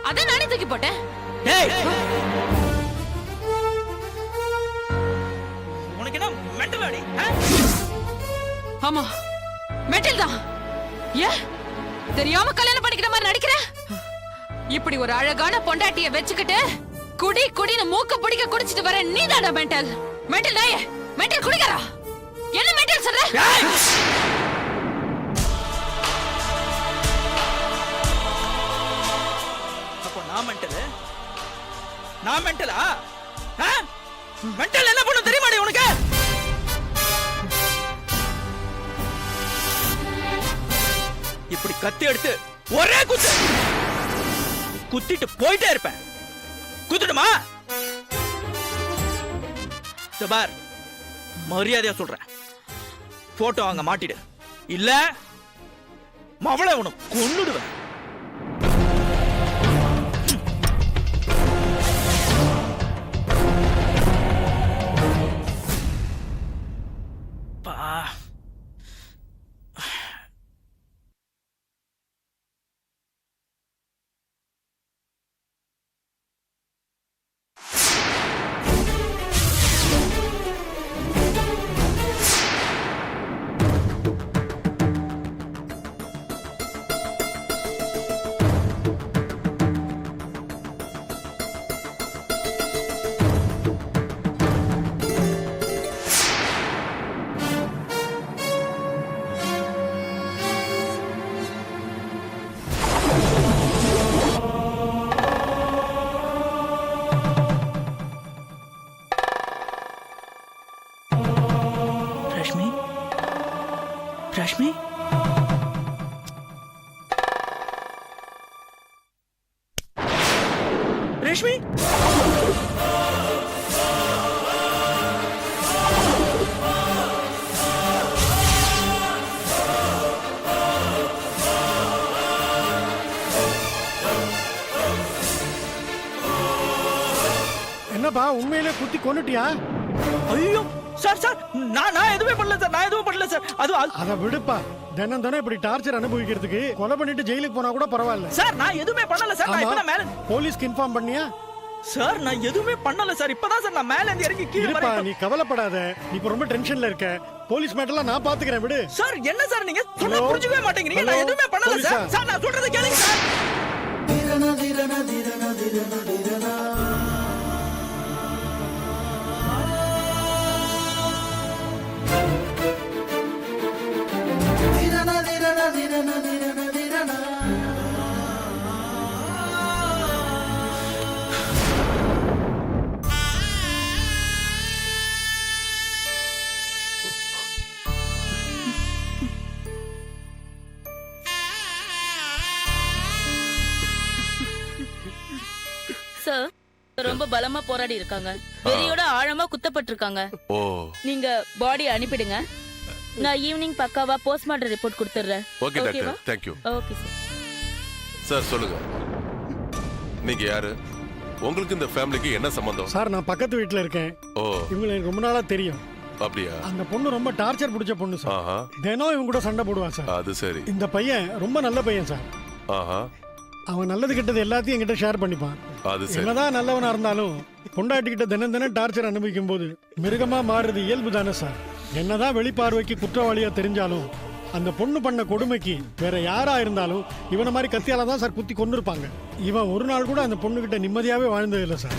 அதான் நானே தூக்கி போட்டேன். டேய் உனக்கு என்ன மெண்டல் அடி? ஆமா மெண்டல் தான். ஏ தெரியாம கல்யாணம் பண்ணிக்கிற மாதிரி நடிக்கிற? இப்படி ஒரு அழகான பொண்டாட்டிய வச்சுக்கிட்டு குடி குடின்னு மூக்க பிடிக்க குடிச்சிட்டு வர நீதான மெண்டல். மெண்டல் நாயே, மெண்டல் குடிக்கிறா. என்ன மெண்டல் சொல்ற? அப்போ நான் மெண்டலா? மெண்டல் என்ன பண்ணும் தெரியுமாடி உனக்கு? இப்படி கத்தி எடுத்து ஒரே குத்து குத்திட்டு போயிட்டே இருப்பேன். குத்துடுமா? பார், மரியாதையா சொல்றேன், போட்டோ அங்க மாட்டிடு, இல்ல மவளை உனக்கு கொன்னுடுவேன். ரஷ்மி, ரஷ்மி, என்னப்பா உண்மையிலே குத்தி கொன்னுட்டியா? ஐயோ சார் சார், நான் எதுவுமே பண்ணல சார், நான் எதுவும் பண்ணல சார். அத விடுப்பா. தினம் தினம் இப்படி டார்ச்சர் அனுபவிக்கிறதுக்கு கொலை பண்ணிட்டு ஜெயிலுக்கு போனா கூட பரவாயில்ல சார். நான் எதுவுமே பண்ணல சார். நான் இப்பதான் மேல போலீஸ்க்கு இன்ஃபார்ம் பண்ணியா? சார் நான் எதுவுமே பண்ணல சார். இப்பதான் சார் நான் மேல இருந்து இறங்கி கீழே வரேன். நீ கவலைப்படாத, நீ இப்ப ரொம்ப டென்ஷன்ல இருக்க. போலீஸ் மேட்டர்லாம் நான் பாத்துக்கிறேன், விடு. சார் என்ன சார் நீங்க சொன்னா புரிஞ்சுக்கவே மாட்டேங்கிறீங்க. நான் எதுவுமே பண்ணல சார். சார் நான் சொல்றதை கேளுங்க சார். திரனா திரனா திரனா திரனா திரனா சார் ரொம்ப பலமா போராடி இருக்காங்க. வெறியோட ஆழமா குத்தப்பட்டிருக்காங்க. நீங்க பாடி அனுப்பிடுங்க. நான் ஈவினிங் பக்காவா போஸ்ட்மார்ட்டம் ரிப்போர்ட் கொடுத்துறேன். Okay doctor, thank you. Okay sir. Sir சொல்லுங்க, நீங்க யாரு? உங்களுக்கு இந்த ஃபேமிலிக்கு என்ன சம்பந்தம்? சார் நான் பக்கத்து வீட்ல இருக்கேன். இவங்க எனக்கு ரொம்ப நாளா தெரியும். அப்படியா? அந்த பொண்ணு ரொம்ப டார்ச்சர் பிடிச்ச பொண்ணு சார். தினம் இவங்க கூட சண்டை போடுவா சார். அது சரி. இந்த பையன் ரொம்ப நல்ல பையன் சார். அவன் நல்லது கெட்டது எல்லாத்தையும் என்கிட்ட ஷேர் பண்ணிப்பான். என்னதான் நல்லவனா இருந்தாலும் பொண்டாட்டிக்கிட்ட தினம் தினம் டார்ச்சர் அனுபவிக்கும் போது மிருகமா மாறுறது இயல்பு தானே சார். என்னதான் வெளிப்பார்வைக்கு குற்றவாளியா தெரிஞ்சாலும் அந்த பொண்ணு பண்ண கொடுமைக்கு வேற யாரா இருந்தாலும் இவனை மாதிரி கத்தியால தான் சார் குத்தி கொண்டு இருப்பாங்க. இவன் ஒரு நாள் கூட அந்த பொண்ணு கிட்ட நிம்மதியாவே வாழ்ந்தது இல்லை சார்.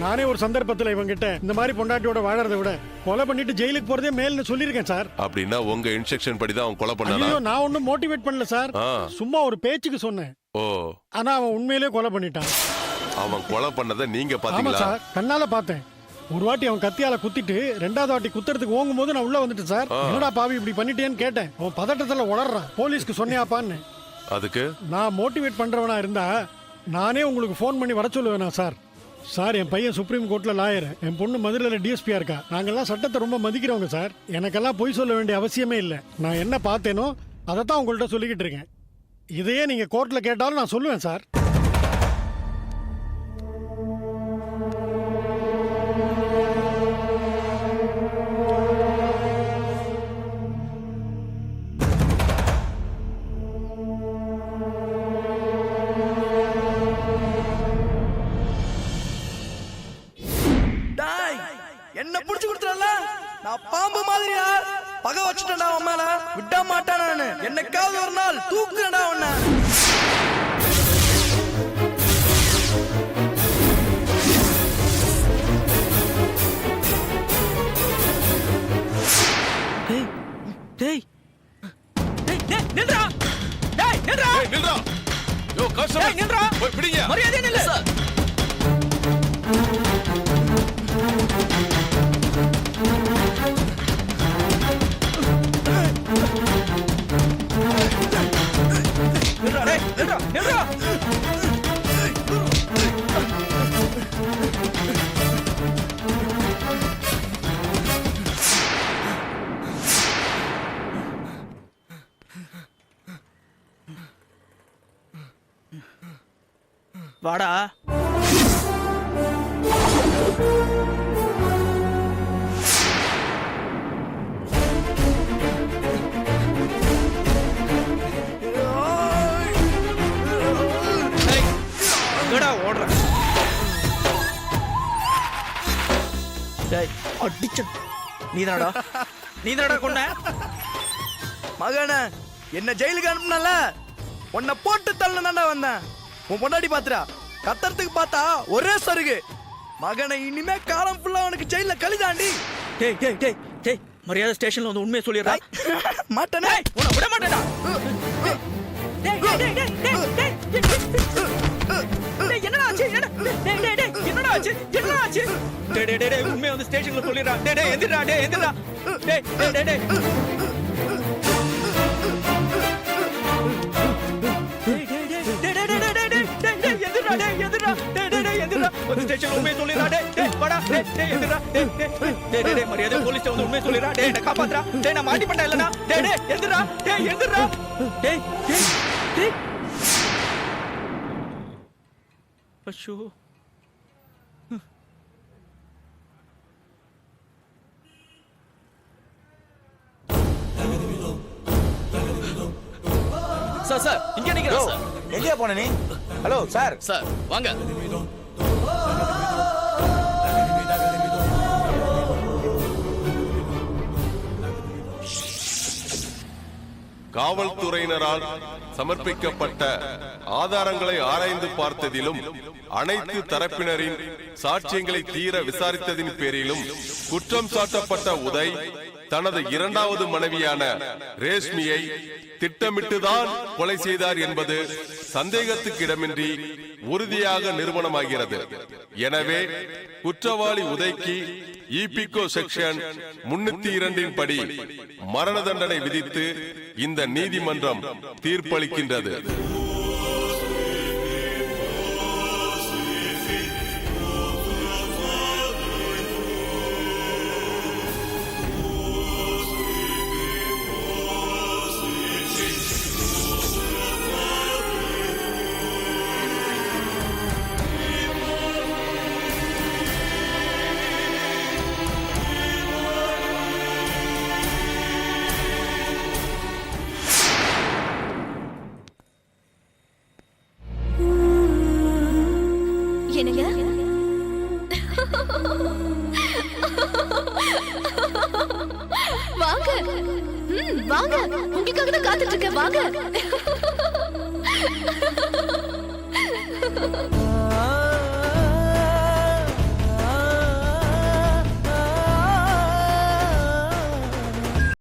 நானே ஒரு சந்தர்ப்பத்துல இவன் கிட்ட இந்த மாதிரி பொண்டாட்டியோட வாழறதை விட கொலை பண்ணிட்டு ஜெயிலுக்கு போறதே மேல்னு சொல்லியிருக்கேன் சார். அப்படின்னா உங்க இன்ஸ்ட்ரக்ஷன் படி தான் அவன் கொலை பண்ணானா? நான் ஒன்னும் மோட்டிவேட் பண்ணல சார், சும்மா ஒரு பேச்சுக்கு சொன்னேன். ஆனா அவன் உண்மையிலேயே கொலை பண்ணிட்டான். அவன் கொலை பண்ணதை நீங்க ஆமா பாத்தீங்களா? சார், கண்ணால பார்த்தேன். ஒரு வாட்டி அவன் கத்தியால குத்திட்டு ரெண்டாவது வாட்டி குத்துறதுக்கு ஓங்கும் போது நான் உள்ள வந்துட்டேன் சார். என்னடா பாவி இப்படி பண்ணிட்டேன்னு கேட்டேன். அவன் பதட்டத்துல உளறான். போலீஸ்க்கு சொன்னியாப்பான்னு. அதுக்கு நான் மோட்டிவேட் பண்றவனா இருந்தா நானே உங்களுக்கு போன் பண்ணி வர சொல்லுவேனா சார். சார் என் பையன் சுப்ரீம் கோர்ட்ல லாயர், என் பொண்ணு மதுரையில டிஎஸ்பியா இருக்கா. நாங்கெல்லாம் சட்டத்தை ரொம்ப மதிக்கிறவங்க சார். எனக்கெல்லாம் பொய் சொல்ல வேண்டிய அவசியமே இல்லை. நான் என்ன பார்த்தேனோ அதைத்தான் உங்கள்கிட்ட சொல்லிக்கிட்டு இருக்கேன். இதையே நீங்க கோர்ட்ல கேட்டாலும் நான் சொல்லுவேன் சார். நான் பாம்பு மாதிரியா பகை வச்சுட்டேன்டா உன் மேல விட மாட்டேன் நானு என்னைக்காவது ஒரு நாள் தூக்குறேன்டா உன்னை டேய் டேய் டேய் நில்றா டேய் நில்றா ஏய் நில்றா யோ கான்ஸ்டபிள் டேய் நில்றா போய் பிடிங்க மரியாதை நில்லு சார் நில்றா டேய் நில்றா நில்றா வாடா எங்கடா ஓடுற டேய் அடிச்ச நீதானடா கொன்ன மகனே என்ன ஜெயிலுக்கு அனுப்புனல உன்னை போட்டு தள்ளனடா வந்தேன் உன் பொண்டாடி பாத்துறா கத்தறதுக்கு பார்த்தா ஒரே சருகு மகனை இனிமே காலம் ஃபுல்லா உனக்கு ஜெயில கழிதாண்டி டேய் டேய் டேய் டேய் மரியாதை ஸ்டேஷன்ல வந்து உண்மையை சொல்லிடுறா மாட்டேனே உன்னை விட மாட்டேடா டேய் டேய் டேய் டேய் டேய் என்னடா ஆச்சு என்னடா ஆச்சு டேய் டேய் டேய் உண்மையை வந்து ஸ்டேஷன்ல சொல்லிடுறா டேய் டேய் எந்திரடா டேய் எந்திரடா டேய் டேய் டேய் டேய் மரியாதை போலீஸ் வந்து உண்மையை சொல்லிடுறா டேய் என்ன காப்பாத்துறா டேய் நான் மாட்டி பண்ண இல்லனா டேய் டேய் எந்திரா டேய் எந்திரா டேய் டேய் டேய் அச்சோ சார் சார் இங்க நிக்கிறேன் சார் எங்கேயா போன நீ ஹலோ சார் சார் வாங்க காவல்துறையினரால் சமர்ப்பிக்கப்பட்ட ஆதாரங்களை ஆராய்ந்து பார்த்ததிலும் அனைத்து தரப்பினரின் சாட்சியங்களை தீர விசாரித்ததின் பேரிலும் குற்றம் சாட்டப்பட்ட உதய் தனது இரண்டாவது மனைவியான ரேஷ்மியை திட்டமிட்டுதான் கொலை செய்தார் என்பது சந்தேகத்துக்கு இடமின்றி உறுதியாக நிரூபணமாகிறது. எனவே குற்றவாளி உதய்க்கு ஈபிகோ செக்ஷன் 302 படி மரண தண்டனை விதித்து இந்த நீதிமன்றம் தீர்ப்பளிக்கின்றது. என்னங்க வாங்க வாங்க உங்களுக்காக தான் காத்துட்டு இருக்கேன் வாங்க